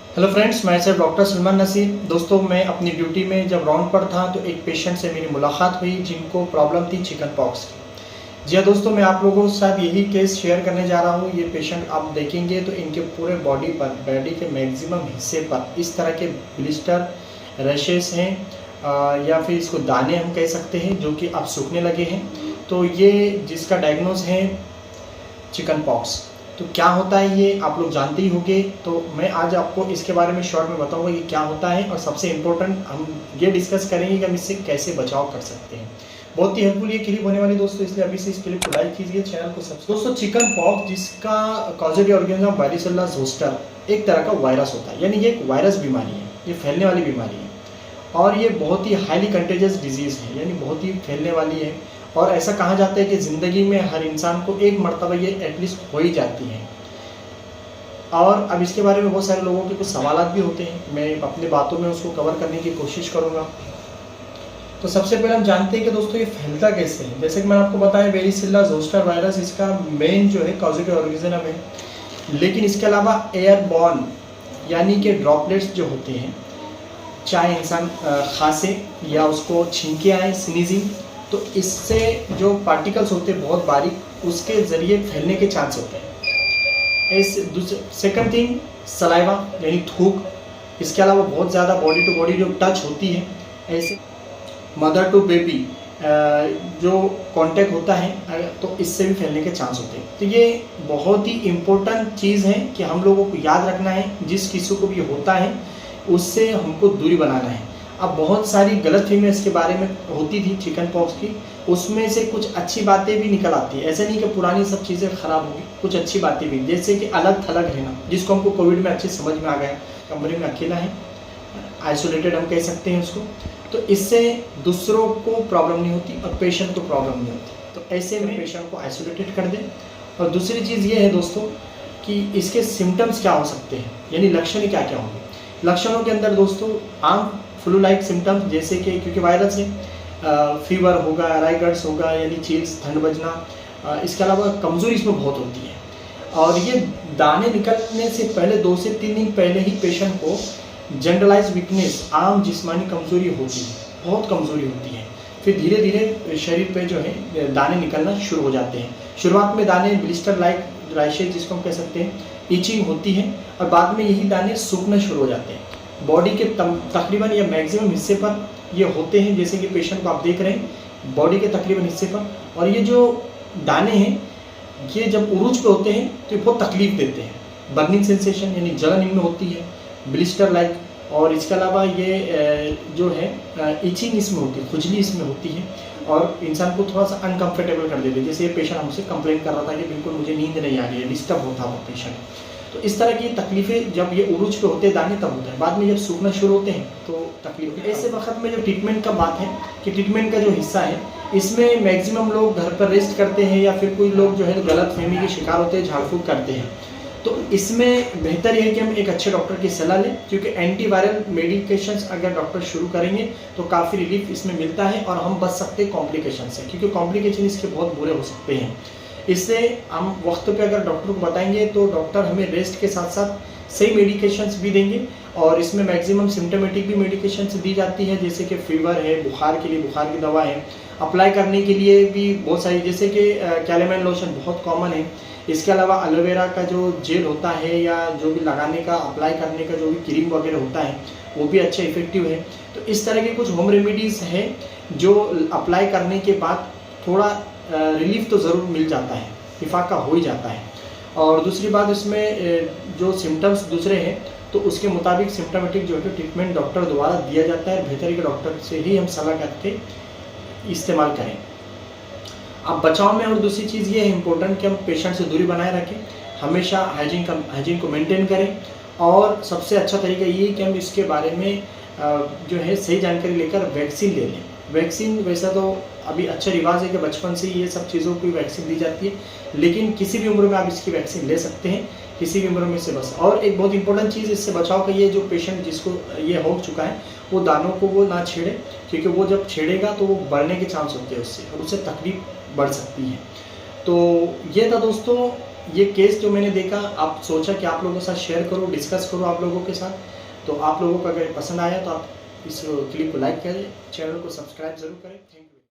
Hello friends, मैं sir doctor Salman Naseer. दोस्तों, मैं अपनी ड्यूटी में जब राउंड पर था तो एक पेशेंट से मेरी मुलाकात हुई जिनको प्रॉब्लम थी चिकन पॉक्स की। जी हाँ दोस्तों, मैं आप लोगों के साथ यही केस शेयर करने जा रहा हूँ। ये पेशेंट आप देखेंगे तो इनके पूरे बॉडी के मैक्सिमम हिस्से पर इस तरह के ब्लिस्टर रैशेस हैं, या फिर इसको दाने हम कह सकते हैं, जो कि अब सूखने लगे हैं। तो ये जिसका डायग्नोज है चिकन पॉक्स। तो क्या होता है ये आप लोग जानते ही होंगे। तो मैं आज आपको इसके बारे में शॉर्ट में बताऊंगा कि क्या होता है, और सबसे इम्पोर्टेंट हम ये डिस्कस करेंगे कि हम इससे कैसे बचाव कर सकते हैं। बहुत ही हेल्पफुल ये क्लिप होने वाली दोस्तों, इसलिए अभी से इस क्लिप को लाइक कीजिए, चैनल को सब्सक्राइब। दोस्तों, चिकन पॉक्स जिसका कॉजेटिव ऑर्गेनिज्म वारिसेला जोस्टर एक तरह का वायरस होता है, यानी ये एक वायरस बीमारी है, ये फैलने वाली बीमारी है और ये बहुत ही हाईली कंटेजियस डिजीज़ है, यानी बहुत ही फैलने वाली है। और ऐसा कहा जाता है कि ज़िंदगी में हर इंसान को एक मर्तबा ये एटलीस्ट हो ही जाती है। और अब इसके बारे में बहुत सारे लोगों के कुछ सवालात भी होते हैं, मैं अपनी बातों में उसको कवर करने की कोशिश करूँगा। तो सबसे पहले हम जानते हैं कि दोस्तों ये फैलता कैसे है। जैसे कि मैंने आपको बताया, वेरिसेला जोस्टर वायरस इसका मेन जो है कॉजेटिव ऑर्गेनिज्म है, लेकिन इसके अलावा एयरबॉर्न यानी कि ड्रॉपलेट्स जो होते हैं, चाहे इंसान खांसे या उसको छींके आए स्नीजिंग, तो इससे जो पार्टिकल्स होते हैं बहुत बारीक, उसके ज़रिए फैलने के चांस होते हैं। सेकंड थिंग, सलाइवा यानी थूक। इसके अलावा बहुत ज़्यादा बॉडी टू बॉडी जो टच होती है, ऐसे मदर टू बेबी जो कांटेक्ट होता है, तो इससे भी फैलने के चांस होते हैं। तो ये बहुत ही इम्पोर्टेंट चीज़ है कि हम लोगों को याद रखना है। जिस किसी को भी होता है उससे हमको दूरी बनाना है। अब बहुत सारी गलतफहमियां इसके बारे में होती थी चिकन पॉक्स की, उसमें से कुछ अच्छी बातें भी निकल आती है। ऐसा नहीं कि पुरानी सब चीज़ें खराब होगी, कुछ अच्छी बातें भी, जैसे कि अलग थलग रहना, जिसको हमको कोविड में अच्छे समझ में आ गया। कमरे में अकेला है, आइसोलेटेड हम कह सकते हैं उसको, तो इससे दूसरों को प्रॉब्लम नहीं होती और पेशेंट को प्रॉब्लम नहीं होती। तो ऐसे में पेशेंट को आइसोलेटेड कर दें। और दूसरी चीज़ ये है दोस्तों कि इसके सिम्टम्स क्या हो सकते हैं, यानी लक्षण क्या क्या होंगे। लक्षणों के अंदर दोस्तों आम फ्लू लाइक सिम्टम्स, जैसे कि क्योंकि वायरस है, फीवर होगा, राइगर्स होगा यानी चील्स, ठंड बजना। इसके अलावा कमज़ोरी इसमें बहुत होती है, और ये दाने निकलने से पहले 2 से 3 दिन पहले ही पेशेंट को जनरलाइज वीकनेस, आम जिस्मानी कमज़ोरी होती है, बहुत कमज़ोरी होती है। फिर धीरे धीरे शरीर पे जो है दाने निकलना शुरू हो जाते हैं। शुरुआत में दाने ब्लिस्टर लाइक रैशेज जिसको हम कह सकते हैं, ईचिंग होती है, और बाद में यही दाने सूखना शुरू हो जाते हैं। बॉडी के तकरीबन या मैक्सिमम हिस्से पर ये होते हैं, जैसे कि पेशेंट को आप देख रहे हैं बॉडी के तकरीबन हिस्से पर। और ये जो दाने हैं ये जब उरूज पे होते हैं तो ये बहुत तकलीफ देते हैं। बर्निंग सेंसेशन यानी जलन इनमें होती है, ब्लिस्टर लाइक। और इसके अलावा ये जो है इचिंग इसमें होती है, खुजली इसमें होती है, और इंसान को थोड़ा सा अनकंफर्टेबल कर देती है। जैसे ये पेशेंट हमसे कंप्लेन कर रहा था कि बिल्कुल मुझे नींद नहीं आ रही है, डिस्टर्ब होता है वो पेशेंट। तो इस तरह की तकलीफ़ें जब ये उरूज पे होते हैं दाने तब होता है, बाद में जब सूखना शुरू होते हैं तो तकलीफ होती है। ऐसे वक्त में जो ट्रीटमेंट का बात है कि ट्रीटमेंट का जो हिस्सा है, इसमें मैक्सिमम लोग घर पर रेस्ट करते हैं, या फिर कोई लोग जो है गलत फहमी के शिकार होते हैं, झाड़ फूक करते हैं। तो इसमें बेहतर यह है कि हम एक अच्छे डॉक्टर की सलाह लें, क्योंकि एंटीवायरल मेडिकेशंस अगर डॉक्टर शुरू करेंगे तो काफ़ी रिलीफ इसमें मिलता है, और हम बच सकते हैं कॉम्प्लिकेशन से, क्योंकि कॉम्प्लिकेशन इसके बहुत बुरे हो सकते हैं। इससे हम वक्त पे अगर डॉक्टर को बताएंगे तो डॉक्टर हमें रेस्ट के साथ साथ सही मेडिकेशंस भी देंगे, और इसमें मैक्सिमम सिम्टोमेटिक भी मेडिकेशंस दी जाती है, जैसे कि फीवर है, बुखार के लिए बुखार की दवा है। अप्लाई करने के लिए भी बहुत सारी, जैसे कि कैलेमैन लोशन बहुत कॉमन है। इसके अलावा एलोवेरा का जो जेल होता है, या जो भी लगाने का, अप्लाई करने का जो भी क्रीम वगैरह होता है, वो भी अच्छा इफेक्टिव है। तो इस तरह के कुछ होम रेमेडीज़ है जो अप्लाई करने के बाद थोड़ा रिलीफ तो ज़रूर मिल जाता है, इफाका हो ही जाता है। और दूसरी बात, इसमें जो सिम्टम्स दूसरे हैं तो उसके मुताबिक सिम्टोमेटिक जो है ट्रीटमेंट डॉक्टर द्वारा दिया जाता है। बेहतर के डॉक्टर से ही हम सलाह करके इस्तेमाल करें। अब बचाव में और दूसरी चीज़ ये है इम्पोर्टेंट कि हम पेशेंट से दूरी बनाए रखें, हमेशा हाइजीन को मेंटेन करें, और सबसे अच्छा तरीका ये है कि हम इसके बारे में जो है सही जानकारी लेकर वैक्सीन ले लें। वैक्सीन वैसा तो अभी अच्छा रिवाज है कि बचपन से ये सब चीज़ों की वैक्सीन दी जाती है, लेकिन किसी भी उम्र में आप इसकी वैक्सीन ले सकते हैं, किसी भी उम्र में से बस। और एक बहुत इंपॉर्टेंट चीज़ इससे बचाव का ये, जो पेशेंट जिसको ये हो चुका है वो दानों को वो ना छेड़े, क्योंकि वो जब छेड़ेगा तो वो बढ़ने के चांस होते हैं उससे, और उससे तकलीफ बढ़ सकती है। तो ये था दोस्तों ये केस जो मैंने देखा, आप सोचा कि आप लोगों के साथ शेयर करो, डिस्कस करो आप लोगों के साथ। तो आप लोगों को अगर पसंद आया तो आप इस क्लिप को लाइक करें, चैनल को सब्सक्राइब ज़रूर करें। Thank you.